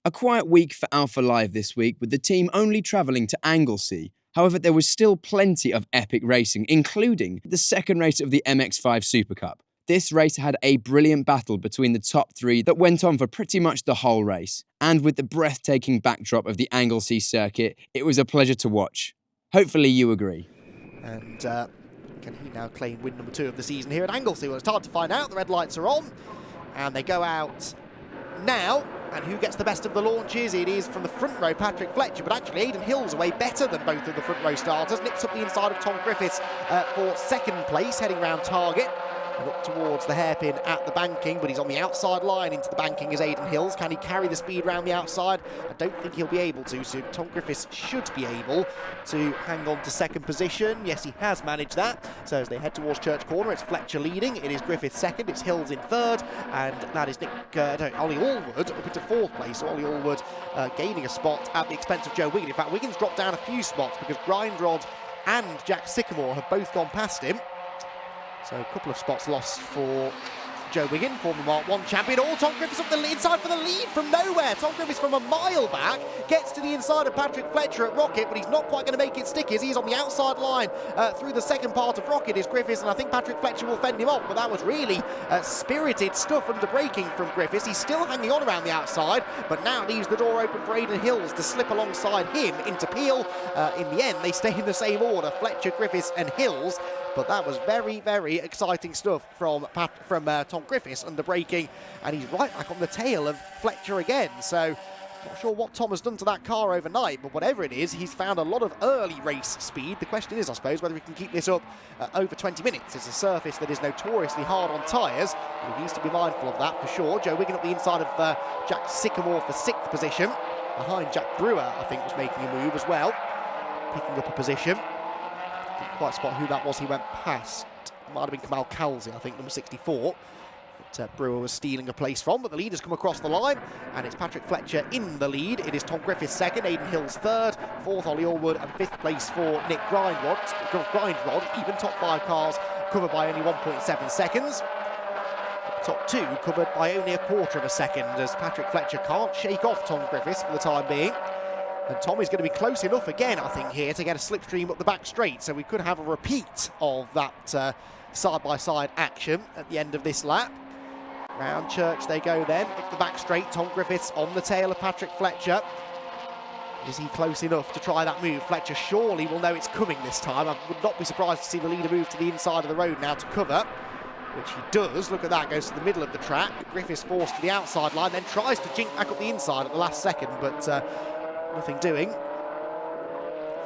A quiet week for alphalive this week, with the team only travelling to Anglesey. However, there was still plenty of epic racing, including the second race of the MX5 Supercup. This race had a brilliant battle between the top three that went on for pretty much the whole race. And with the breathtaking backdrop of the Anglesey circuit, it was a pleasure to watch. Hopefully you agree. And can he now claim win number 2 of the season here at Anglesey? Well, it's hard to find out. The red lights are on, and they go out now. And who gets the best of the launches? It is from the front row, Patrick Fletcher, but actually Aidan Hill's way better than both of the front row starters. Nips up the inside of Tom Griffiths for second place, heading round target and up towards the hairpin at the banking, but he's on the outside line into the banking as Aidan Hills. Can he carry the speed round the outside? I don't think he'll be able to, so Tom Griffiths should be able to hang on to second position. Yes, he has managed that. So as they head towards Church Corner, it's Fletcher leading, it is Griffiths second, it's Hills in third, and that is Ollie Allwood up into fourth place. So Ollie Allwood gaining a spot at the expense of Joe Wiggin. In fact, Wiggins dropped down a few spots because Grindrod and Jack Sycamore have both gone past him. So a couple of spots lost for Joe Wiggin, former Mark 1 champion. Oh, Tom Griffiths up the inside for the lead from nowhere. Tom Griffiths from a mile back gets to the inside of Patrick Fletcher at Rocket, but he's not quite going to make it stick as he's on the outside line through the second part of Rocket is Griffiths, and I think Patrick Fletcher will fend him off, but that was really spirited stuff under braking from Griffiths. He's still hanging on around the outside, but now leaves the door open for Aidan Hills to slip alongside him into Peel. In the end, they stay in the same order, Fletcher, Griffiths and Hills. But that was very, very exciting stuff from Tom Griffiths under braking, and he's right back on the tail of Fletcher again. So not sure what Tom has done to that car overnight, but whatever it is, he's found a lot of early race speed. The question is, I suppose, whether he can keep this up over 20 minutes. It's a surface that is notoriously hard on tyres, and he needs to be mindful of that for sure. Joe Wiggin up the inside of Jack Sycamore for 6th position. Behind Jack Brewer, I think, was making a move as well, picking up a position. Didn't quite spot who that was he went past. Might have been Kamal Kalsi, I think, number 64. That Brewer was stealing a place from, but the leaders come across the line, and it's Patrick Fletcher in the lead. It is Tom Griffiths second, Aidan Hills third, fourth Ollie Allwood, and 5th place for Nick Grindrod. Even top 5 cars covered by only 1.7 seconds. Top 2 covered by only a quarter of a second, as Patrick Fletcher can't shake off Tom Griffiths for the time being. And Tom is going to be close enough again, I think, here to get a slipstream up the back straight. So we could have a repeat of that side-by-side action at the end of this lap. Round Church they go then, up the back straight. Tom Griffiths on the tail of Patrick Fletcher. Is he close enough to try that move? Fletcher surely will know it's coming this time. I would not be surprised to see the leader move to the inside of the road now to cover, which he does. Look at that, goes to the middle of the track. Griffiths forced to the outside line, then tries to jink back up the inside at the last second, but nothing doing.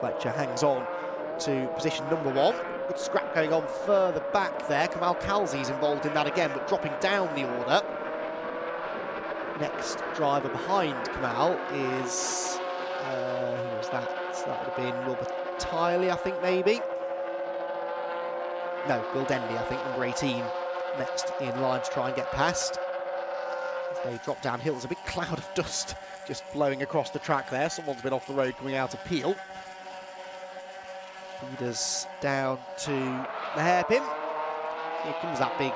Fletcher hangs on to position number 1. Good scrap going on further back there. Kamal Kalsi's involved in that again, but dropping down the order. Next driver behind Kamal is... who was that? So that would have been Wilbur Tiley, I think, maybe. No, Bill Dendy, I think, number 18. Next in line to try and get past. As they drop downhill, there's a big cloud of dust just blowing across the track there. Someone's been off the road coming out of Peel. Leaders down to the hairpin. Here comes that big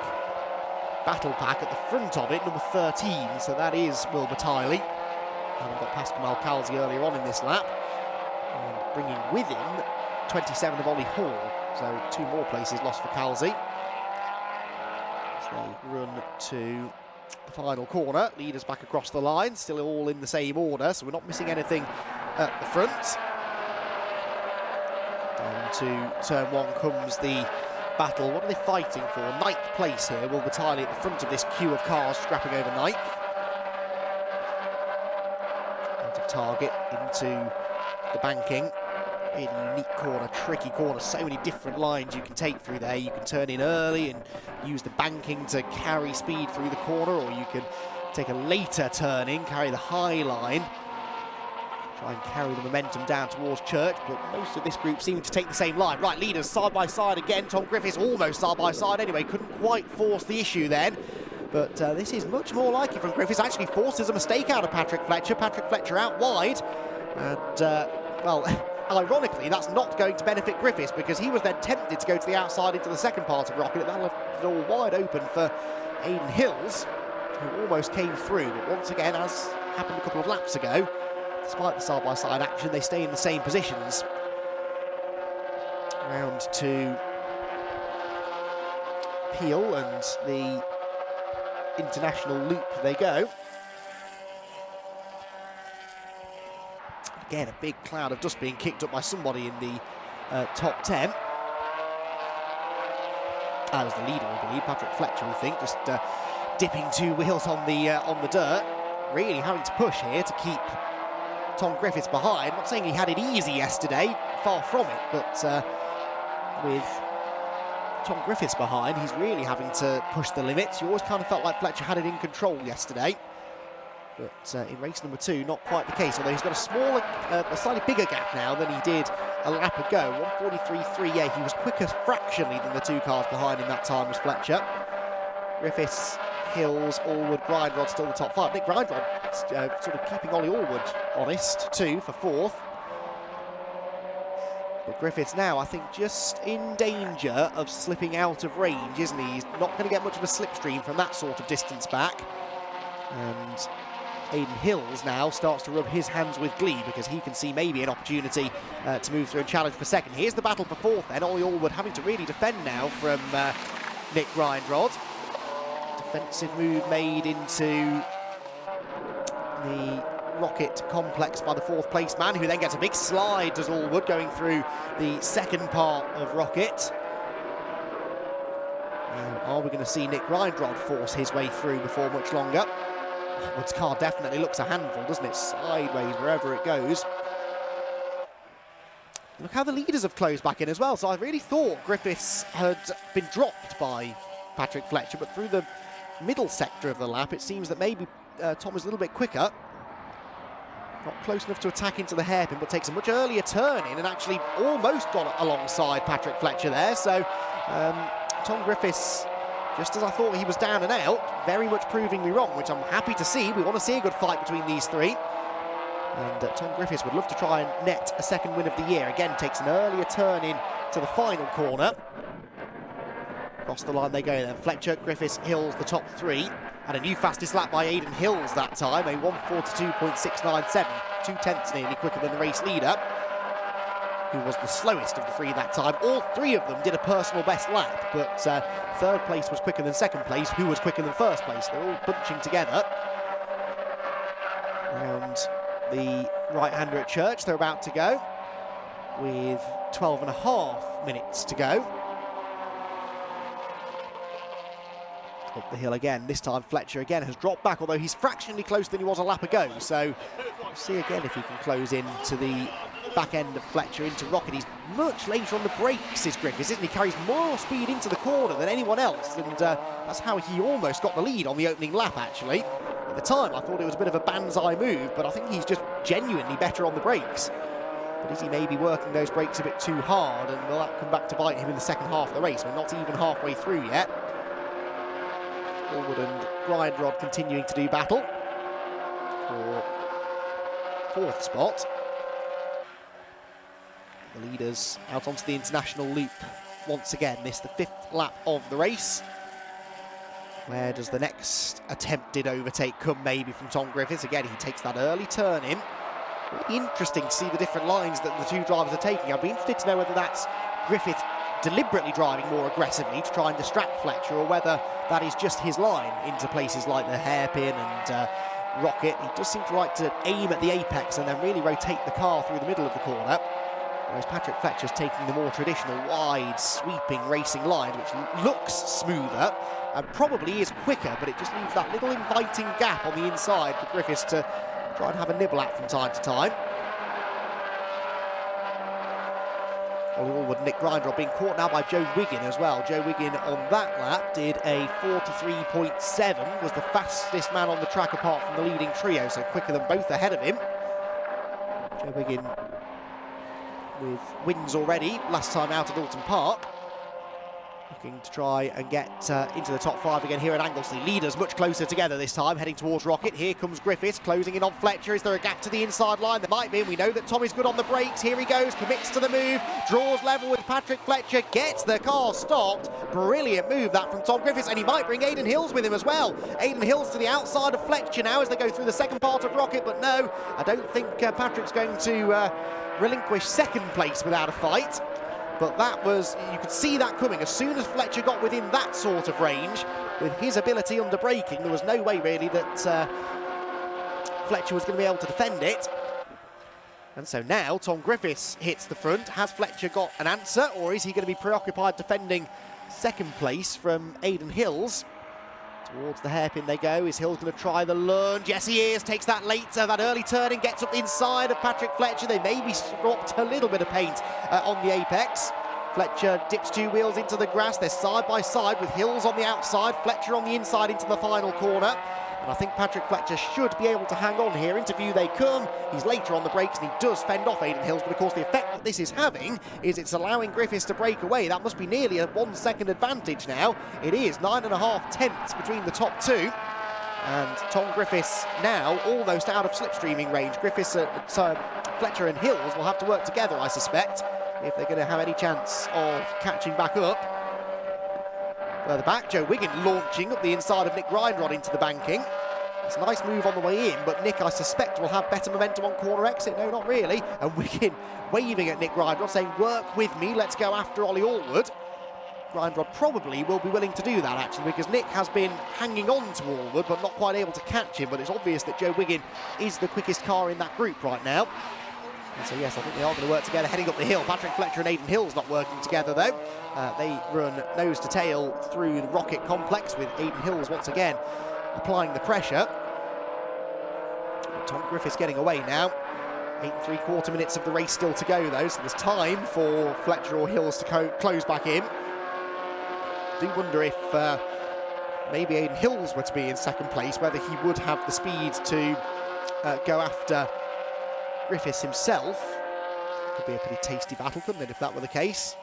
battle pack at the front of it, number 13. So that is Wilbur Tiley. Having got past Kamal Kalsi earlier on in this lap. And bringing with him 27 of Ollie Hall. So 2 more places lost for Kalsi. As they run to the final corner. Leaders back across the line, still all in the same order, so we're not missing anything at the front. Down to turn 1 comes the battle. What are they fighting for? 9th place here. Wilbur Tiley at the front of this queue of cars scrapping over 9th. Out of target into the banking. Really unique corner, tricky corner, so many different lines you can take through there. You can turn in early and use the banking to carry speed through the corner, or you can take a later turn in, carry the high line, try and carry the momentum down towards Church, but most of this group seem to take the same line. Right, leaders side by side again. Tom Griffiths almost side by side anyway, couldn't quite force the issue then. But this is much more like it from Griffiths. Actually forces a mistake out of Patrick Fletcher. Patrick Fletcher out wide. And, well, ironically, that's not going to benefit Griffiths, because he was then tempted to go to the outside into the second part of Rocket. That left it all wide open for Aidan Hills, who almost came through. But once again, as happened a couple of laps ago. Despite the side-by-side action, they stay in the same positions. Round to Peel and the international loop they go. Again, a big cloud of dust being kicked up by somebody in the top 10. That was the leader, I believe, Patrick Fletcher, we think, just dipping two wheels on the dirt. Really having to push here to keep Tom Griffiths behind. Not saying he had it easy yesterday, far from it, but with Tom Griffiths behind, he's really having to push the limits. You always kind of felt like Fletcher had it in control yesterday. But in race number 2, not quite the case, although he's got a slightly bigger gap now than he did a lap ago. 1:43.3, yeah, he was quicker fractionally than the two cars behind him that time was Fletcher. Griffiths, Hills, Allwood, Grindrod still the top 5. Nick Grindrod sort of keeping Ollie Allwood honest too for 4th. But Griffiths now, I think, just in danger of slipping out of range, isn't he? He's not going to get much of a slipstream from that sort of distance back. And Aidan Hills now starts to rub his hands with glee because he can see maybe an opportunity to move through and challenge for 2nd. Here's the battle for 4th then. Ollie Allwood having to really defend now from Nick Grindrod. Defensive move made into the Rocket complex by the 4th place man, who then gets a big slide, does Allwood, going through the 2nd part of Rocket. Now, are we going to see Nick Grindrod force his way through before much longer? Allwood's car definitely looks a handful, doesn't it? Sideways wherever it goes. Look how the leaders have closed back in as well. So I really thought Griffiths had been dropped by Patrick Fletcher, but through the middle sector of the lap, it seems that maybe Tom is a little bit quicker. Not close enough to attack into the hairpin, but takes a much earlier turn in and actually almost got alongside Patrick Fletcher there. So Tom Griffiths, just as I thought he was down and out, very much proving me wrong, which I'm happy to see. We want to see a good fight between these three. And Tom Griffiths would love to try and net a 2nd win of the year. Again, takes an earlier turn in to the final corner. Across the line they go then. Fletcher, Griffiths, Hills, the top 3. And a new fastest lap by Aidan Hills that time, a 1:42.697, 2/10 nearly quicker than the race leader, who was the slowest of the 3 that time. All 3 of them did a personal best lap, but 3rd place was quicker than 2nd place, who was quicker than 1st place. They're all bunching together. Round the right-hander at Church, they're about to go, with 12.5 minutes to go. Up the hill again, this time Fletcher again has dropped back, although he's fractionally closer than he was a lap ago. So we'll see again if he can close in to the back end of Fletcher into Rocket. He's much later on the brakes, is Griffiths, isn't he? Carries more speed into the corner than anyone else, and that's how he almost got the lead on the opening lap, actually. At the time, I thought it was a bit of a banzai move, but I think he's just genuinely better on the brakes. But is he maybe working those brakes a bit too hard, and will that come back to bite him in the 2nd half of the race? We're not even halfway through yet. Allwood and Grindrod continuing to do battle for 4th spot. The leaders out onto the international loop once again. This the 5th lap of the race. Where does the next attempted overtake come? Maybe from Tom Griffiths. Again, he takes that early turn in. Really interesting to see the different lines that the 2 drivers are taking. I'd be interested to know whether that's Griffiths deliberately driving more aggressively to try and distract Fletcher, or whether that is just his line into places like the hairpin and Rocket. He does seem to like to aim at the apex and then really rotate the car through the middle of the corner, whereas Patrick Fletcher's taking the more traditional wide sweeping racing line, which looks smoother and probably is quicker, but it just leaves that little inviting gap on the inside for Griffiths to try and have a nibble at from time to time. Ollie Allwood and Nick Grindrod being caught now by Joe Wiggin as well. Joe Wiggin on that lap did a 43.7, was the fastest man on the track apart from the leading trio, so quicker than both ahead of him. Joe Wiggin with wins already, last time out at Alton Park. Looking to try and get into the top 5 again here at Anglesey. Leaders much closer together this time, heading towards Rocket. Here comes Griffiths, closing in on Fletcher. Is there a gap to the inside line? There might be, and we know that Tommy's good on the brakes. Here he goes, commits to the move, draws level with Patrick Fletcher, gets the car stopped. Brilliant move that from Tom Griffiths, and he might bring Aidan Hills with him as well. Aidan Hills to the outside of Fletcher now as they go through the second part of Rocket, but no, I don't think Patrick's going to relinquish second place without a fight. But that was, you could see that coming. As soon as Fletcher got within that sort of range, with his ability under braking, there was no way really that Fletcher was going to be able to defend it. And so now Tom Griffiths hits the front. Has Fletcher got an answer, or is he going to be preoccupied defending second place from Aidan Hills? Towards the hairpin they go. Is Hills going to try the lunge? Yes, he is. Takes that later, that early turning, gets up inside of Patrick Fletcher. They maybe dropped a little bit of paint on the apex. Fletcher dips 2 wheels into the grass. They're side by side with Hills on the outside, Fletcher on the inside into the final corner. And I think Patrick Fletcher should be able to hang on here. Into view they come. He's later on the brakes and he does fend off Aidan Hills, but of course the effect that this is having is it's allowing Griffiths to break away. That must be nearly a 1 second advantage now. It is 9.5 tenths between the top 2. And Tom Griffiths now almost out of slipstreaming range. Griffiths, Fletcher and Hills will have to work together, I suspect, if they're going to have any chance of catching back up. Further back, Joe Wiggin launching up the inside of Nick Grindrod into the banking. It's a nice move on the way in, but Nick, I suspect, will have better momentum on corner exit. No, not really. And Wiggin waving at Nick Grindrod, saying, work with me, let's go after Ollie Allwood. Grindrod probably will be willing to do that, actually, because Nick has been hanging on to Allwood, but not quite able to catch him. But it's obvious that Joe Wiggin is the quickest car in that group right now. And so, yes, I think they are going to work together heading up the hill. Patrick Fletcher and Aidan Hills not working together, though. They run nose to tail through the Rocket complex with Aidan Hills once again applying the pressure. Tom Griffiths getting away now. 8 3/4 minutes of the race still to go, though, so there's time for Fletcher or Hills to close back in. Do wonder if maybe Aidan Hills were to be in second place, whether he would have the speed to go after Griffiths himself. Could be a pretty tasty battle, couldn't it, if that were the case?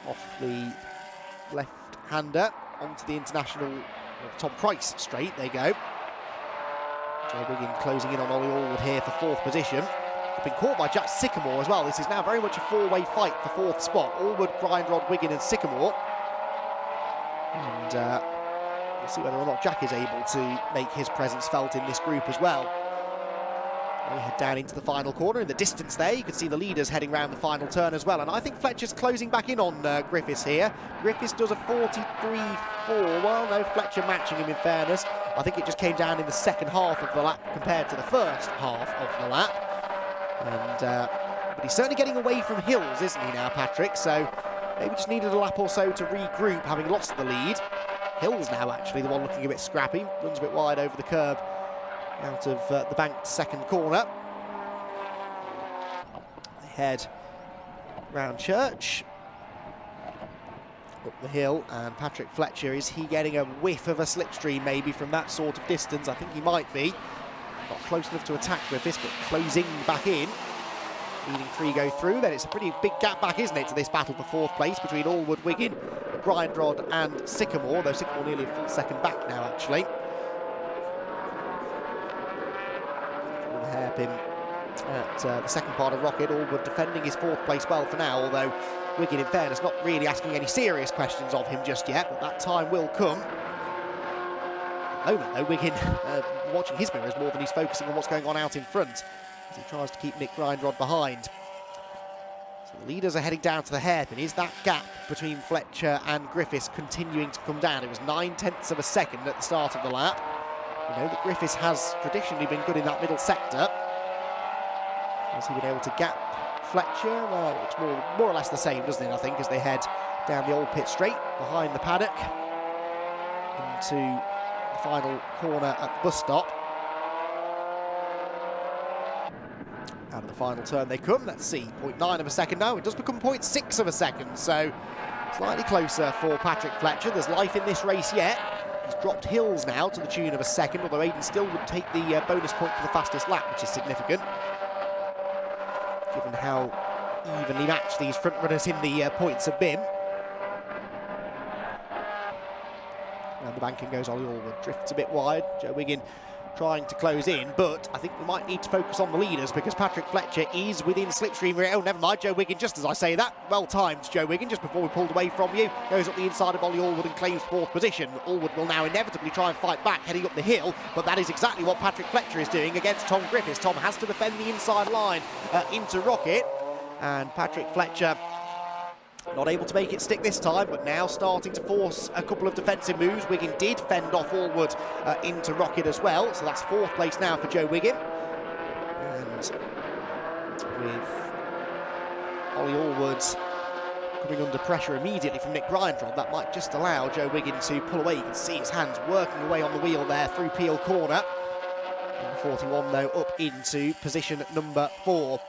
Off the left-hander onto the international Tom Price straight, they go. Joe Wiggin closing in on Ollie Allwood here for 4th position. Been caught by Jack Sycamore as well. This is now very much a 4-way fight for 4th spot. Allwood, Grindrod, Wiggin and Sycamore. And we'll see whether or not Jack is able to make his presence felt in this group as well. We head down into the final corner. In the distance there, you can see the leaders heading round the final turn as well. And I think Fletcher's closing back in on Griffiths here. Griffiths does a 43.4. Well, no, Fletcher matching him in fairness. I think it just came down in the second half of the lap compared to the first half of the lap. And but he's certainly getting away from Hills, isn't he now, Patrick? So maybe just needed a lap or so to regroup, having lost the lead. Hills now actually the one looking a bit scrappy. Runs a bit wide over the curb out of the banked second corner. They head round Church, up the hill, and Patrick Fletcher, is he getting a whiff of a slipstream maybe from that sort of distance? I think he might be. Not close enough to attack Griffiths, but closing back in. Leading 3 go through, then it's a pretty big gap back, isn't it, to this battle for 4th place between Allwood, Wiggin, Grindrod and Sycamore, though Sycamore nearly a full second back now, actually. Hairpin at the second part of Rocket. Allwood defending his 4th place well for now, although Wiggin, in fairness, not really asking any serious questions of him just yet, but that time will come. At the moment, though, Wiggin watching his mirrors more than he's focusing on what's going on out in front as he tries to keep Nick Grindrod behind. So the leaders are heading down to the hairpin. Is that gap between Fletcher and Griffiths continuing to come down? It was 9/10 of a second at the start of the lap. You know that Griffiths has traditionally been good in that middle sector. Has he been able to gap Fletcher? Well, it's more or less the same, doesn't it, I think, as they head down the old pit straight behind the paddock into the final corner at the bus stop. Out of the final turn they come. Let's see, 0.9 of a second now. It does become 0.6 of a second, so slightly closer for Patrick Fletcher. There's life in this race yet. He's dropped Hills now to the tune of a second, although Aidan still would take the bonus point for the fastest lap, which is significant, given how evenly matched these front runners in the points have been. banking goes Ollie Allwood, drifts a bit wide. Joe Wiggin trying to close in, but I think we might need to focus on the leaders because Patrick Fletcher is within slipstream. Oh, never mind, Joe Wiggin, just as I say that. Well timed, Joe Wiggin, just before we pulled away from you. Goes up the inside of Ollie Allwood and claims 4th position. Allwood will now inevitably try and fight back, heading up the hill, but that is exactly what Patrick Fletcher is doing against Tom Griffiths. Tom has to defend the inside line into Rocket, and Patrick Fletcher not able to make it stick this time, but now starting to force a couple of defensive moves. Wiggin did fend off Allwood into Rocket as well, so that's 4th place now for Joe Wiggin. And with Ollie Allwood coming under pressure immediately from Nick Grindrod, that might just allow Joe Wiggin to pull away. You can see his hands working away on the wheel there through Peel Corner. Number 41 though up into position number 4.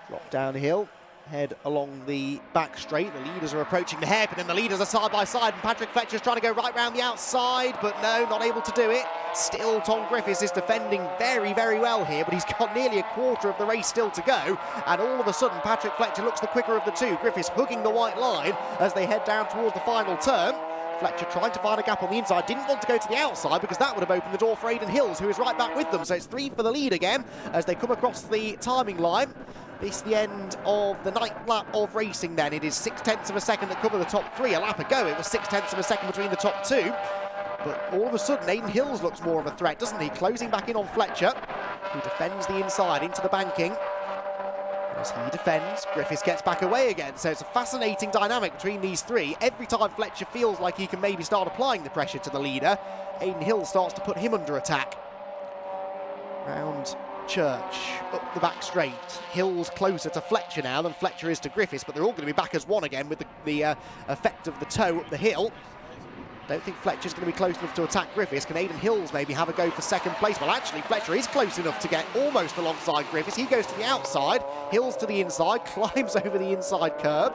Drop downhill. Head along the back straight. The leaders are approaching the hairpin and the leaders are side by side, and Patrick Fletcher's trying to go right round the outside, but no, not able to do it. Still Tom Griffiths is defending very, very well here, but he's got nearly a quarter of the race still to go, and all of a sudden Patrick Fletcher looks the quicker of the two. Griffiths hugging the white line as they head down towards the final turn. Fletcher trying to find a gap on the inside, didn't want to go to the outside because that would have opened the door for Aidan Hills, who is right back with them. So it's 3 for the lead again as they come across the timing line. This is the end of the 9th lap of racing then. It is 0.6 of a second that cover the top 3. A lap ago it was 0.6 of a second between the top 2. But all of a sudden Aidan Hills looks more of a threat, doesn't he? Closing back in on Fletcher, who defends the inside into the banking. As he defends, Griffiths gets back away again. So it's a fascinating dynamic between these three. Every time Fletcher feels like he can maybe start applying the pressure to the leader, Aidan Hills starts to put him under attack. Round Church, up the back straight. Hills closer to Fletcher now than Fletcher is to Griffiths, but they're all going to be back as one again with the effect of the toe up the hill. Don't think Fletcher's going to be close enough to attack Griffiths. Can Aidan Hills maybe have a go for 2nd place? Well, actually, Fletcher is close enough to get almost alongside Griffiths. He goes to the outside, Hills to the inside, climbs over the inside curb,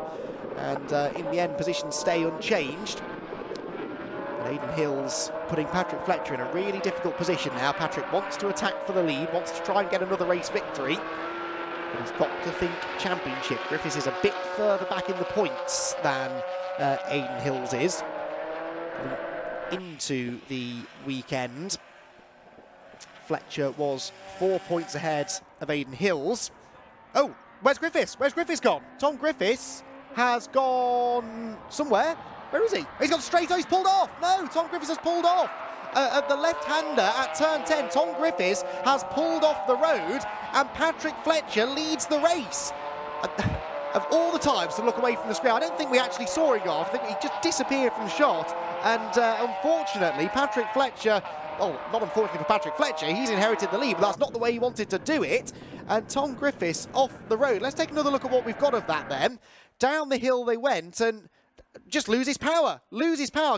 and in the end, positions stay unchanged. And Aidan Hills putting Patrick Fletcher in a really difficult position now. Patrick wants to attack for the lead, wants to try and get another race victory, but he's got to think championship. Griffiths is a bit further back in the points than Aidan Hills is. Into the weekend, Fletcher was 4 points ahead of Aidan Hills. Oh, where's Griffiths? Where's Griffiths gone? Tom Griffiths has gone somewhere. Where is he? He's gone straight. Oh, he's pulled off. No, Tom Griffiths has pulled off. The left-hander at turn 10, Tom Griffiths has pulled off the road, and Patrick Fletcher leads the race. Of all the times to look away from the screen, I don't think we actually saw him go off. I think he just disappeared from shot. And unfortunately, Patrick Fletcher, well, not unfortunately for Patrick Fletcher, he's inherited the lead, but that's not the way he wanted to do it. And Tom Griffiths off the road. Let's take another look at what we've got of that then. Down the hill they went and just loses power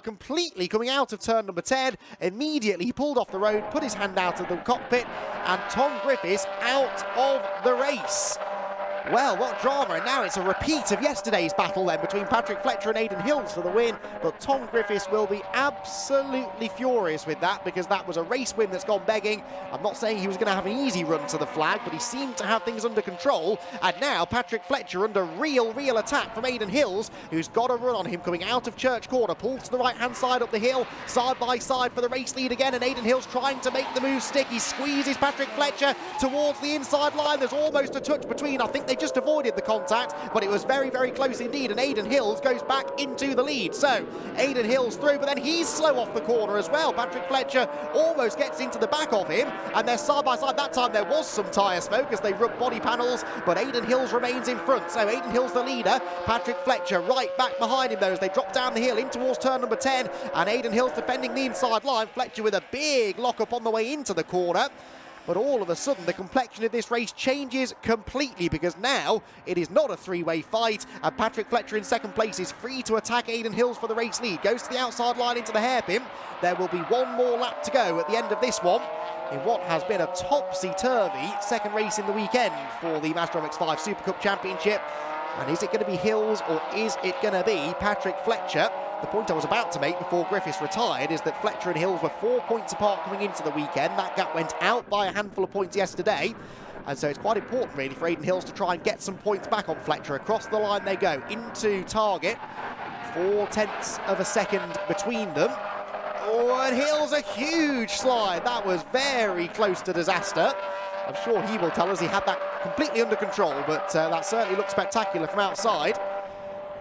completely coming out of turn number 10. Immediately he pulled off the road, put his hand out of the cockpit, and Tom Griffiths out of the race. Well, what drama, and now it's a repeat of yesterday's battle then between Patrick Fletcher and Aidan Hills for the win, but Tom Griffiths will be absolutely furious with that because that was a race win that's gone begging. I'm not saying he was going to have an easy run to the flag, but he seemed to have things under control, and now Patrick Fletcher under real attack from Aidan Hills, who's got a run on him coming out of Church Corner, pulled to the right-hand side up the hill, side by side for the race lead again, and Aidan Hills trying to make the move stick. He squeezes Patrick Fletcher towards the inside line. There's almost a touch between. I think they just avoided the contact, but it was very close indeed, and Aidan Hills goes back into the lead. So Aidan Hills through, but then he's slow off the corner as well. Patrick Fletcher almost gets into the back of him, and they're side by side. That time there was some tyre smoke as they rub body panels, but Aidan Hills remains in front. So Aidan Hills the leader, Patrick Fletcher right back behind him though as they drop down the hill in towards turn number 10, and Aidan Hills defending the inside line. Fletcher with a big lock up on the way into the corner. But all of a sudden, the complexion of this race changes completely because now it is not a three-way fight, and Patrick Fletcher in 2nd place is free to attack Aidan Hills for the race lead. Goes to the outside line into the hairpin. There will be one more lap to go at the end of this one in what has been a topsy-turvy 2nd race in the weekend for the Master MX-5 Supercup Championship. And is it going to be Hills or is it going to be Patrick Fletcher? The point I was about to make before Griffiths retired is that Fletcher and Hills were 4 points apart coming into the weekend. That gap went out by a handful of points yesterday. And so it's quite important really for Aidan Hills to try and get some points back on Fletcher. Across the line they go into target. 0.4 of a second between them. Oh, and Hill's a huge slide. That was very close to disaster. I'm sure he will tell us he had that completely under control, but that certainly looked spectacular from outside.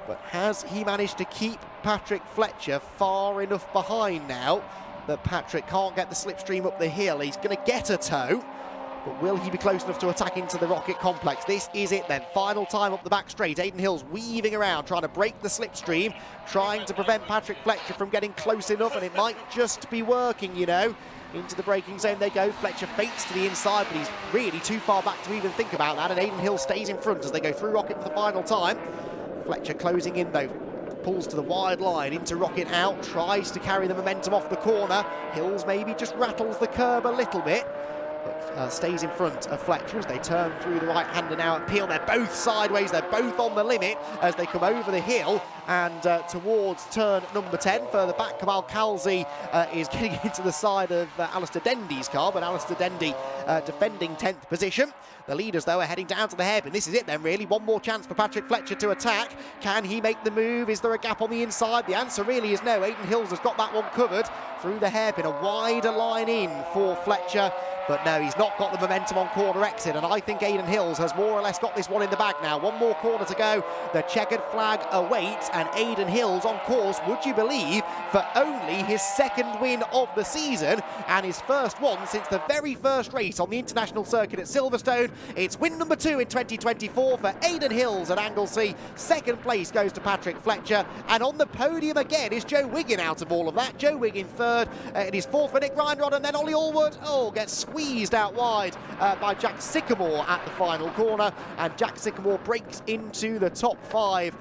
But has he managed to keep Patrick Fletcher far enough behind now that Patrick can't get the slipstream up the hill? He's going to get a tow, but will he be close enough to attack into the rocket complex? This is it then. Final time up the back straight. Aidan Hill's weaving around, trying to break the slipstream, trying to prevent Patrick Fletcher from getting close enough, and it might just be working, you know. Into the braking zone they go. Fletcher fakes to the inside, but he's really too far back to even think about that, and Aidan Hill stays in front as they go through Rocket for the final time. Fletcher closing in though, pulls to the wide line, into Rocket out, tries to carry the momentum off the corner. Hills maybe just rattles the curb a little bit, but stays in front of Fletcher as they turn through the right-hander now at Peel. They're both sideways, they're both on the limit as they come over the hill and towards turn number 10. Further back, Kamal Kalzi is getting into the side of Alistair Dendy's car, but Alistair Dendy defending 10th position. The leaders, though, are heading down to the hairpin. This is it then, really. One more chance for Patrick Fletcher to attack. Can he make the move? Is there a gap on the inside? The answer really is no. Aidan Hills has got that one covered through the hairpin. A wider line in for Fletcher. But no, he's not got the momentum on corner exit, and I think Aidan Hills has more or less got this one in the bag now. One more corner to go. The checkered flag awaits, and Aidan Hills on course, would you believe, for only his second win of the season, and his first one since the very first race on the international circuit at Silverstone. It's win number 2 in 2024 for Aidan Hills at Anglesey. Second place goes to Patrick Fletcher, and on the podium again is Joe Wiggin out of all of that. Joe Wiggin third, it is fourth for Nick Reinrod, and then Ollie Allwood, gets squeezed out wide by Jack Sycamore at the final corner, and Jack Sycamore breaks into the top 5